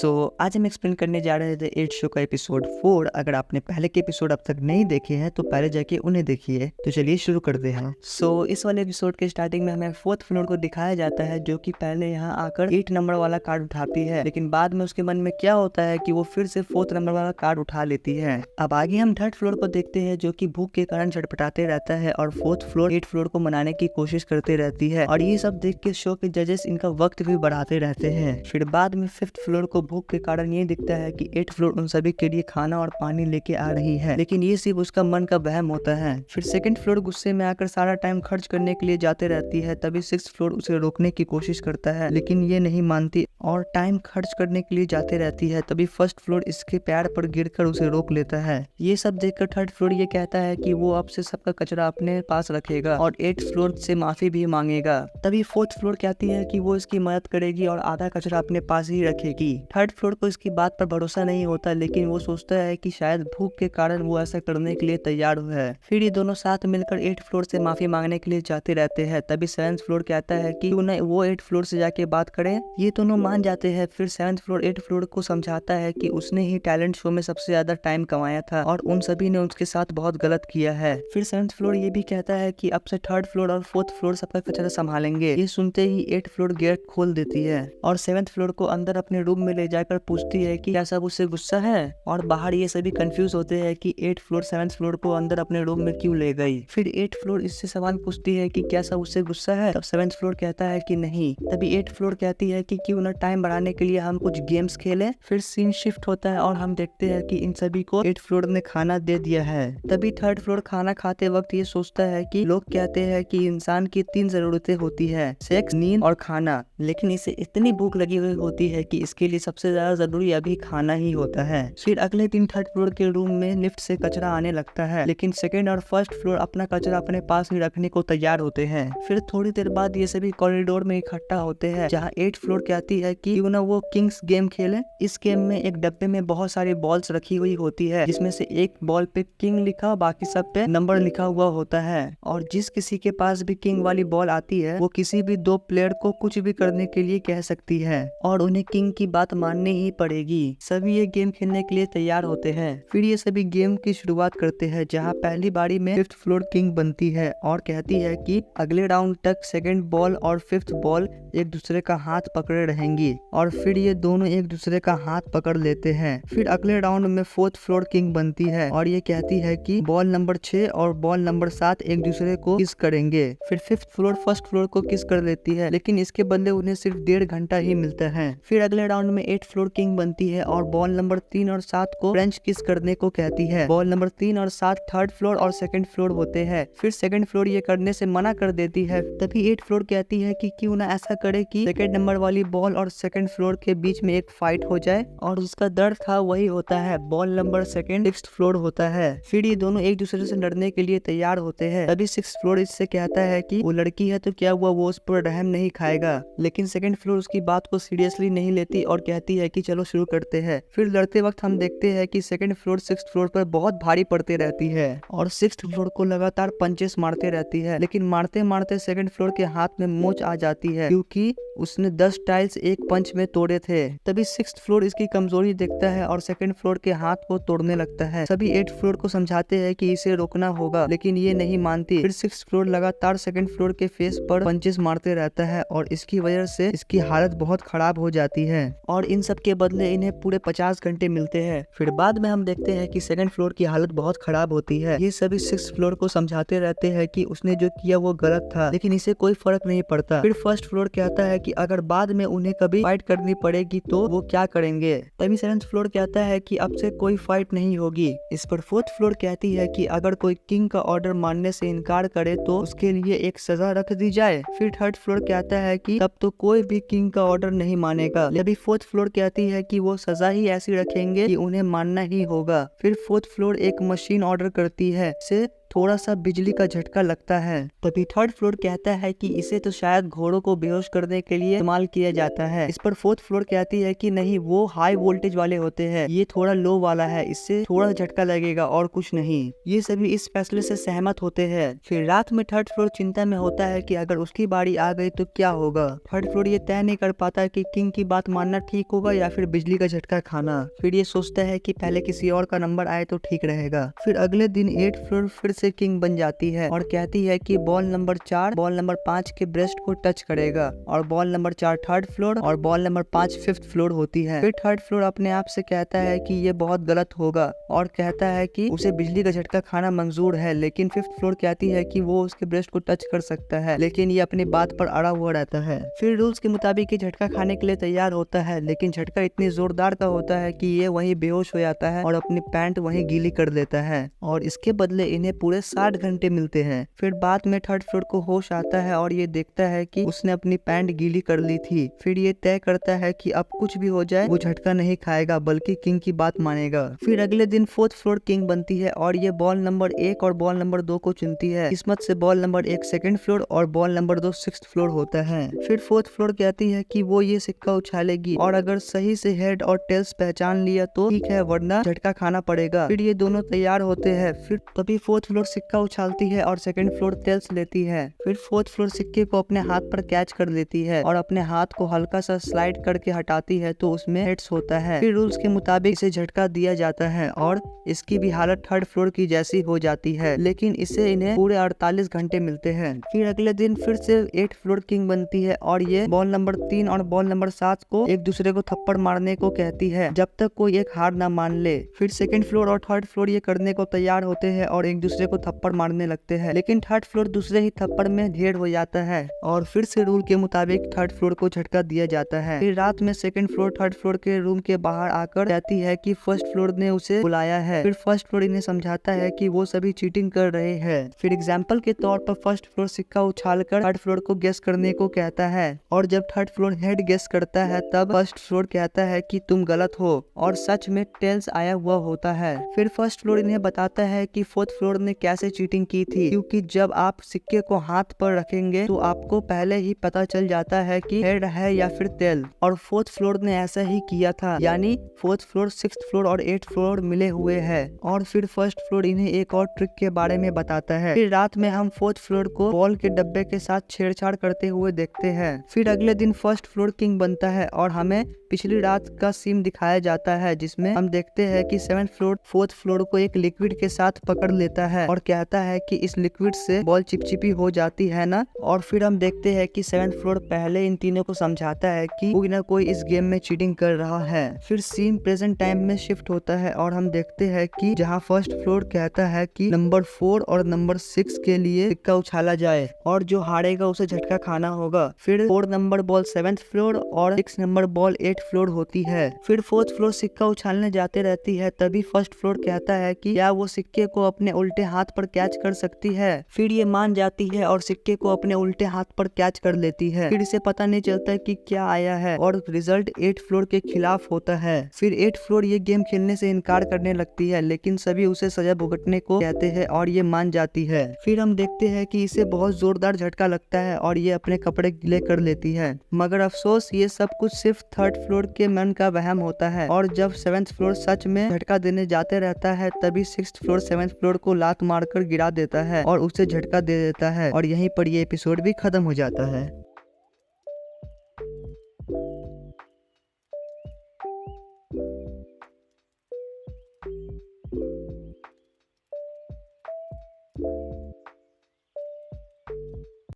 आज हम एक्सप्लेन करने जा रहे थे 8 शो का एपिसोड 4। अगर आपने पहले के एपिसोड अब तक नहीं देखे हैं तो पहले जाके उन्हें देखिए। तो चलिए शुरू करते हैं। इस वाले एपिसोड के स्टार्टिंग में हमें 4th फ्लोर को दिखाया जाता है, जो कि पहले यहाँ आकर 8 नंबर वाला कार्ड उठाती है, लेकिन बाद में उसके मन में क्या होता है कि वो फिर से 4th नंबर वाला कार्ड उठा लेती है। अब आगे हम 3rd फ्लोर को देखते हैं, जो कि भूख के कारण छटपटाते रहता है और 4th फ्लोर 8 फ्लोर को मनाने की कोशिश करते रहती है। और ये सब देख के शो के जजेस इनका वक्त भी बढ़ाते रहते हैं। फिर बाद में 5th फ्लोर को भूख के कारण ये दिखता है कि 8th फ्लोर उन सभी के लिए खाना और पानी लेके आ रही है, लेकिन ये सिर्फ उसका मन का वहम होता है। फिर 2nd फ्लोर गुस्से में आकर सारा टाइम खर्च करने के लिए जाते रहती है, तभी 6th फ्लोर उसे रोकने की कोशिश करता है, लेकिन ये नहीं मानती और टाइम खर्च करने के लिए जाते रहती है। तभी 1st फ्लोर इसके पैर पर गिरकर उसे रोक लेता है। ये सब देखकर 3rd फ्लोर ये कहता है कि वो अब से सबका कचरा अपने पास रखेगा और 8th फ्लोर से माफी भी मांगेगा। तभी 4th फ्लोर कहती है कि वो इसकी मदद करेगी और आधा कचरा अपने पास ही रखेगी। 3rd फ्लोर को इसकी बात पर भरोसा नहीं होता, लेकिन वो सोचता है कि शायद भूख के कारण वो ऐसा करने के लिए तैयार हुआ है। फिर ये दोनों साथ मिलकर 8th फ्लोर से माफी मांगने के लिए जाते रहते हैं। तभी 7th फ्लोर कहता है कि उन्हें वो 8th फ्लोर से जाके बात करें। ये दोनों मान जाते हैं। फिर 7th फ्लोर 8th फ्लोर को समझाता है कि उसने ही टैलेंट शो में सबसे ज्यादा टाइम कमाया था और उन सभी ने उसके साथ बहुत गलत किया है। फिर 7th फ्लोर ये भी कहता है कि अब से 3rd फ्लोर और 4th फ्लोर सबका कचरा संभालेंगे। ये सुनते ही 8th फ्लोर गेट खोल देती है और 7th फ्लोर को अंदर अपने रूम में ले जाकर पूछती है कि क्या सब उससे गुस्सा है। और बाहर ये सभी कंफ्यूज होते हैं कि 8th फ्लोर 7th फ्लोर को अंदर अपने रूम में क्यों ले गई। फिर 8th फ्लोर इससे सवाल पूछती है कि क्या सब उससे गुस्सा है। तब 7th फ्लोर कहता है कि नहीं। तभी 8th फ्लोर कहती है कि क्यों ना टाइम बढ़ाने के लिए हम कुछ गेम्स खेलें। फिर सीन शिफ्ट होता है और हम देखते हैं कि इन सभी को 8th फ्लोर ने खाना दे दिया है। तभी 3rd फ्लोर खाना खाते वक्त ये सोचता है कि लोग कहते हैं कि इंसान की 3 जरूरतें होती है, सेक्स, नींद और खाना, लेकिन इसे इतनी भूख लगी हुई होती है कि इसके लिए सबसे ज्यादा जरूरी अभी खाना ही होता है। फिर अगले दिन 3rd फ्लोर के रूम में लिफ्ट से कचरा आने लगता है, लेकिन 2nd और 1st फ्लोर अपना कचरा अपने पास ही रखने को तैयार होते हैं। फिर थोड़ी देर बाद ये सभी कॉरिडोर में इकट्ठा होते हैं, जहाँ 8th फ्लोर कहती है कि क्यों ना वो किंग्स गेम खेले। इस गेम में एक डब्बे में बहुत सारी बॉल्स रखी हुई होती है, जिसमें से एक बॉल पे किंग लिखा, बाकी सब पे नंबर लिखा हुआ होता है। और जिस किसी के पास भी किंग वाली बॉल आती है, वो किसी भी 2 प्लेयर को कुछ भी करने के लिए कह सकती है और उन्हें किंग की बात माननी ही पड़ेगी। सभी ये गेम खेलने के लिए तैयार होते हैं। फिर ये सभी गेम की शुरुआत करते हैं, जहाँ पहली बारी में 5th फ्लोर किंग बनती है और कहती है कि अगले राउंड तक 2nd बॉल और 5th बॉल एक दूसरे का हाथ पकड़े रहेंगी। और फिर ये दोनों एक दूसरे का हाथ पकड़ लेते हैं। फिर अगले राउंड में 4th फ्लोर किंग बनती है और ये कहती है कि बॉल नंबर 6 और बॉल नंबर 7 एक दूसरे को किस करेंगे। फिर 5th फ्लोर 1st फ्लोर को किस कर लेती है, लेकिन इसके बदले उन्हें सिर्फ 1.5 घंटा ही मिलता है। फिर अगले राउंड में 8th फ्लोर किंग बनती है और बॉल नंबर 3 और 7 को फ्रेंच किस करने को कहती है। बॉल नंबर 3 और 7 3rd फ्लोर और 2nd फ्लोर होते हैं। फिर 2nd फ्लोर ये करने से मना कर देती है। तभी 8th फ्लोर कहती है कि क्यों ना ऐसा करे कि 2nd नंबर वाली बॉल और 2nd फ्लोर के बीच में एक फाइट हो जाए, और उसका दर्द था वही होता है ball number 2nd 6th floor होता है। फिर ये दोनों एक दूसरे से लड़ने के लिए तैयार होते हैं। तभी 6th फ्लोर इससे कहता है कि वो लड़की है तो क्या हुआ, वो उस पर रहम नहीं खाएगा, लेकिन 2nd फ्लोर उसकी बात को सीरियसली नहीं लेती और कहती है कि चलो शुरू करते हैं। फिर लड़ते वक्त हम देखते हैं कि 2nd फ्लोर 6th फ्लोर पर बहुत भारी पड़ती रहती है और 6th फ्लोर को लगातार पंचेस मारते रहती है, लेकिन मारते मारते 2nd फ्लोर के हाथ में मोच आ जाती है, क्योंकि उसने 10 टाइल्स एक पंच में तोड़े थे। तभी 6th फ्लोर इसकी कमजोरी देखता है और 2nd फ्लोर के हाथ को तोड़ने लगता है। सभी 8th फ्लोर को समझाते हैं कि इसे रोकना होगा, लेकिन ये नहीं मानती। फिर 6th फ्लोर लगातार 2nd फ्लोर के फेस पर पंचेस मारते रहता है और इसकी वजह से इसकी हालत बहुत खराब हो जाती है और इन सब के बदले इन्हें पूरे 50 घंटे मिलते हैं। फिर बाद में हम देखते हैं कि 2nd फ्लोर की हालत बहुत खराब होती है। ये सभी 6th फ्लोर को समझाते रहते हैं कि उसने जो किया वो गलत था, लेकिन इसे कोई फर्क नहीं पड़ता। फिर 1st फ्लोर कहता है कि अगर बाद में उन्हें कभी फाइट करनी पड़ेगी तो वो क्या करेंगे। तभी 7th फ्लोर कहता है कि अब से कोई फाइट नहीं होगी। इस पर 4th फ्लोर कहती है कि अगर कोई किंग का ऑर्डर मानने से इनकार करे तो उसके लिए एक सजा रख दी जाए। फिर 3rd फ्लोर कहता है कि तब तो कोई भी किंग का ऑर्डर नहीं मानेगा। तभी 4th फ्लोर कहती है कि वो सजा ही ऐसी रखेंगे कि उन्हें मानना ही होगा। फिर 4th फ्लोर एक मशीन ऑर्डर करती है, से थोड़ा सा बिजली का झटका लगता है। तभी थर्ड फ्लोर कहता है कि इसे तो शायद घोड़ों को बेहोश करने के लिए इस्तेमाल किया जाता है। इस पर फोर्थ फ्लोर कहती है कि नहीं, वो हाई वोल्टेज वाले होते हैं, ये थोड़ा लो वाला है, इससे थोड़ा झटका लगेगा और कुछ नहीं। ये सभी इस फैसले से सहमत होते हैं। फिर रात में थर्ड फ्लोर चिंता में होता है कि अगर उसकी बारी आ गई तो क्या होगा। थर्ड फ्लोर ये तय नहीं कर पाता कि किंग की बात मानना ठीक होगा या फिर बिजली का झटका खाना। फिर ये सोचता है कि पहले किसी और का नंबर आए तो ठीक रहेगा। फिर अगले दिन 8 फ्लोर फिर से किंग बन जाती है और कहती है कि बॉल नंबर 4 बॉल नंबर 5 के ब्रेस्ट को टच करेगा और बॉल नंबर 4 थर्ड फ्लोर और बॉल नंबर 5 फिफ्थ फ्लोर होती है। फिर थर्ड फ्लोर अपने आप से कहता है कि ये बहुत गलत होगा और कहता है कि उसे बिजली का झटका खाना मंजूर है, लेकिन फिफ्थ फ्लोर कहती है कि वो उसके ब्रेस्ट को टच कर सकता है, लेकिन ये अपनी बात पर अड़ा हुआ रहता है। फिर रूल्स के मुताबिक ये झटका खाने के लिए तैयार होता है, लेकिन झटका इतनी जोरदार का होता है कि ये वहीं बेहोश हो जाता है और अपनी पैंट वहीं गीली कर देता है और इसके बदले इन्हें पूरे 60 घंटे मिलते हैं। फिर बाद में थर्ड फ्लोर को होश आता है और ये देखता है कि उसने अपनी पैंट गीली कर ली थी। फिर ये तय करता है कि अब कुछ भी हो जाए वो झटका नहीं खाएगा बल्कि किंग की बात मानेगा। फिर अगले दिन फोर्थ फ्लोर किंग बनती है और ये बॉल नंबर 1 और बॉल नंबर 2 को चुनती है। किस्मत से बॉल नंबर 1 सेकंड फ्लोर और बॉल नंबर 2 सिक्स्थ फ्लोर होता है। फिर फोर्थ फ्लोर कहती है कि वो ये सिक्का उछालेगी और अगर सही से हेड और टेल्स पहचान लिया तो ठीक है, वरना झटका खाना पड़ेगा। फिर ये दोनों तैयार होते हैं। फिर तभी फोर्थ फ्लोर सिक्का उछालती है और सेकंड फ्लोर टेल्स लेती है। फिर फोर्थ फ्लोर सिक्के को अपने हाथ पर कैच कर लेती है और अपने हाथ को हल्का सा स्लाइड करके हटाती है तो उसमें हेड्स होता है। फिर रूल्स के मुताबिक इसे झटका दिया जाता है और इसकी भी हालत थर्ड फ्लोर की जैसी हो जाती है, लेकिन इसे इन्हें पूरे 48 घंटे मिलते हैं। फिर अगले दिन फिर से 8 फ्लोर किंग बनती है और ये बॉल नंबर 3 और बॉल नंबर 7 को एक दूसरे को थप्पड़ मारने को कहती है जब तक कोई एक हार ना मान ले। फिर सेकंड फ्लोर और थर्ड फ्लोर ये करने को तैयार होते हैं और एक दूसरे को थप्पड़ मारने लगते हैं, लेकिन थर्ड फ्लोर दूसरे ही थप्पड़ में ढेर हो जाता है और फिर से रूल के मुताबिक थर्ड फ्लोर को झटका दिया जाता है। फिर रात में सेकंड फ्लोर थर्ड फ्लोर के रूम के बाहर आकर कहती है कि फर्स्ट फ्लोर ने उसे बुलाया है। फिर फर्स्ट फ्लोर इन्हें समझाता है कि वो सभी चीटिंग कर रहे हैं। फिर एग्जाम्पल के तौर पर फर्स्ट फ्लोर सिक्का उछालकर थर्ड फ्लोर को गेस करने को कहता है और जब थर्ड फ्लोर हेड गेस करता है तब फर्स्ट फ्लोर कहता है कि तुम गलत हो और सच में टेल्स आया हुआ होता है। फिर फर्स्ट फ्लोर इन्हें बताता है कि फोर्थ फ्लोर ने कैसे चीटिंग की थी, क्योंकि जब आप सिक्के को हाथ पर रखेंगे तो आपको पहले ही पता चल जाता है कि हेड है या फिर टेल, और फोर्थ फ्लोर ने ऐसा ही किया था। यानी फोर्थ फ्लोर सिक्स्थ फ्लोर और 8th फ्लोर मिले हुए हैं। और फिर फर्स्ट फ्लोर इन्हें एक और ट्रिक के बारे में बताता है। फिर रात में हम फोर्थ फ्लोर को बॉल के डब्बे के साथ छेड़छाड़ करते हुए देखते हैं। फिर अगले दिन फर्स्ट फ्लोर किंग बनता है और हमें पिछली रात का सीन दिखाया जाता है जिसमें हम देखते हैं कि 7th फ्लोर फोर्थ फ्लोर को एक लिक्विड के साथ पकड़ लेता है और कहता है कि इस लिक्विड से बॉल चिपचिपी हो जाती है ना। और फिर हम देखते हैं कि 7th फ्लोर पहले इन तीनों को समझाता है कि कोई ना कोई इस गेम में चीटिंग कर रहा है। फिर सीन प्रेजेंट टाइम में शिफ्ट होता है और हम देखते हैं कि जहां फर्स्ट फ्लोर कहता है कि नंबर 4 और नंबर 6 के लिए सिक्का उछाला जाए और जो हारेगा उसे झटका खाना होगा। फिर 4 नंबर बॉल 7th फ्लोर और 6 नंबर बॉल 8th फ्लोर होती है। फिर 4th फ्लोर सिक्का उछालने जाते रहती है, तभी फर्स्ट फ्लोर कहता है कि क्या वो सिक्के को अपने उल्टे हाथ पर कैच कर सकती है। फिर ये मान जाती है और सिक्के को अपने उल्टे हाथ पर कैच कर लेती है। फिर इसे पता नहीं चलता कि क्या आया है और रिजल्ट 8th फ्लोर के खिलाफ होता है। फिर 8th फ्लोर ये गेम खेलने से इनकार करने लगती है, लेकिन सभी उसे सजा भुगतने को कहते हैं और ये मान जाती है। फिर हम देखते हैं कि इसे बहुत जोरदार झटका लगता है और ये अपने कपड़े गीले कर लेती है, मगर अफसोस ये सब कुछ सिर्फ 3rd फ्लोर के मन का वहम होता है। और जब 7th फ्लोर सच में झटका देने जाते रहता है तभी 6th फ्लोर 7th फ्लोर को लात मारकर गिरा देता है और उसे झटका दे देता है और यहीं पर ये एपिसोड भी खत्म हो जाता है।